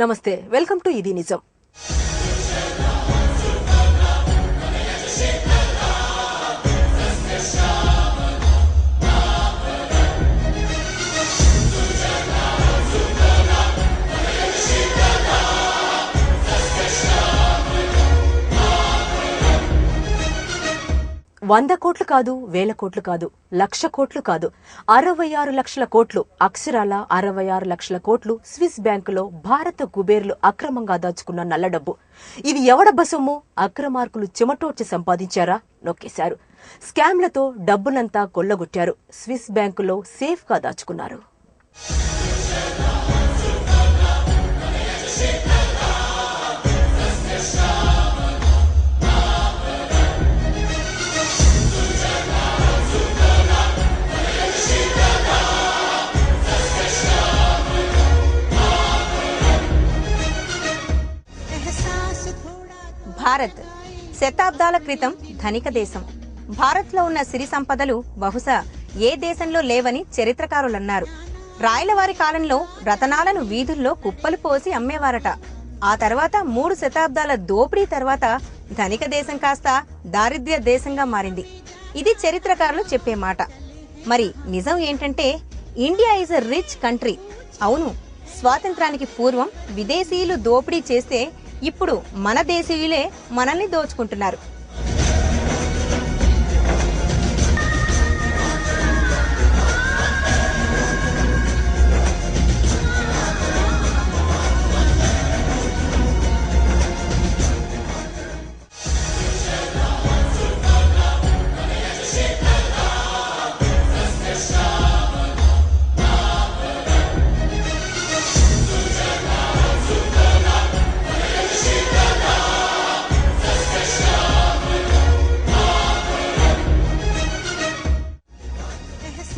నమస్తే, welcome to ఇది నిజం. వంద కోట్లు కాదు, వేల కోట్లు కాదు, లక్ష కోట్లు కాదు, 66 లక్షల కోట్లు, అక్షరాల 66 లక్షల కోట్లు స్విస్ బ్యాంకులో భారత కుబేర్లు అక్రమంగా దాచుకున్న నల్ల డబ్బు. ఇది ఎవడబ్బ సొమ్ము? అక్రమార్కులు చెమటోడ్చి సంపాదించారా? నొక్కేశారు. స్కామ్లతో డబ్బునంతా కొల్లగొట్టారు. స్విస్ బ్యాంకులో సేఫ్ గా దాచుకున్నారు. భారత్ శతాబ్దాల క్రితం ధనిక దేశం. భారత్లో ఉన్న సిరి సంపదలు బహుశా ఏ దేశంలో లేవని చరిత్రకారులన్నారు. రాయలవారి కాలంలో రతనాలను వీధుల్లో కుప్పలు పోసి అమ్మేవారట. ఆ తర్వాత 3 శతాబ్దాల దోపిడీ తర్వాత ధనిక దేశం కాస్త దారిద్ర్య దేశంగా మారింది. ఇది చరిత్రకారులు చెప్పే మాట. మరి నిజం ఏంటంటే India is a rich country. అవును, స్వాతంత్రానికి పూర్వం విదేశీయులు దోపిడీ చేస్తే ఇప్పుడు మన దేశీయులే మనల్ని దోచుకుంటున్నారు.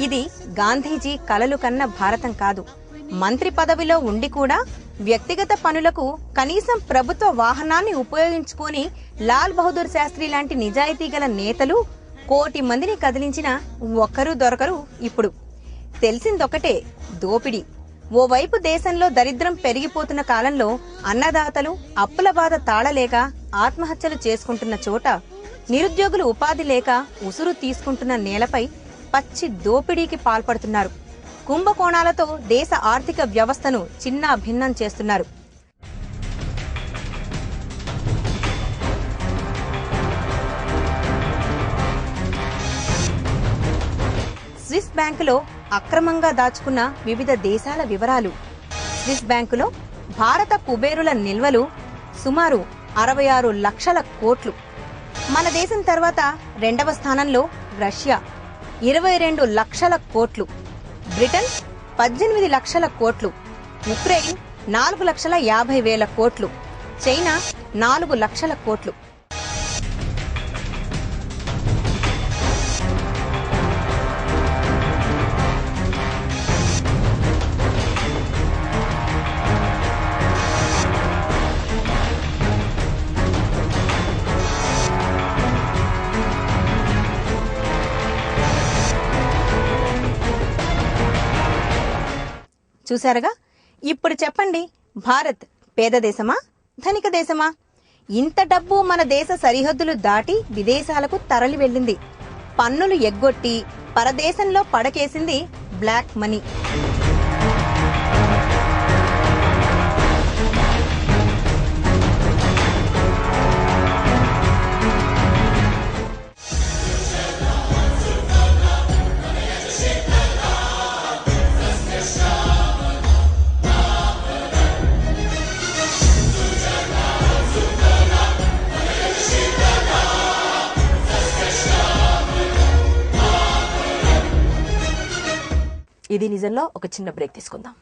ఇది గాంధీజీ కలలు కన్న భారతం కాదు. మంత్రి పదవిలో ఉండి కూడా వ్యక్తిగత పనులకు కనీసం ప్రభుత్వ వాహనాన్ని ఉపయోగించుకొని లాల్ బహదూర్ శాస్త్రి లాంటి నిజాయితీ గల నేతలు కోటి మందిని కదిలించిన ఒక్కరూ దొరకరు. ఇప్పుడు తెలిసిందొకటే, దోపిడీ. ఓవైపు దేశంలో దరిద్రం పెరిగిపోతున్న కాలంలో అన్నదాతలు అప్పుల బాధ తాళలేక ఆత్మహత్యలు చేసుకుంటున్న చోట, నిరుద్యోగులు ఉపాధి లేక ఉసురు తీసుకుంటున్న నేలపై పచ్చి దోపిడీకి పాల్పడుతున్నారు. కుంభకోణాలతో దేశ ఆర్థిక వ్యవస్థను చిన్నా భిన్నం చేస్తున్నారు. స్విస్ బ్యాంకులో అక్రమంగా దాచుకున్న వివిధ దేశాల వివరాలు. స్విస్ బ్యాంకులో భారత కుబేరుల నిల్వలు సుమారు 66 లక్షల కోట్లు. మన దేశం తర్వాత 2వ స్థానంలో రష్యా 22 లక్షల కోట్లు, బ్రిటన్ 18 లక్షల కోట్లు, ఉక్రెయిన్ 4,50,000 కోట్లు, చైనా 4 లక్షల కోట్లు. చూశారుగా? ఇప్పుడు చెప్పండి, భారత్ పేద దేశమా, ధనిక దేశమా? ఇంత డబ్బు మన దేశ సరిహద్దులు దాటి విదేశాలకు తరలి వెళ్ళింది. పన్నులు ఎగ్గొట్టి పరదేశంలో పడకేసింది బ్లాక్ మనీ. ఇది నిజంలో ఒక చిన్న బ్రేక్ తీసుకుందాం.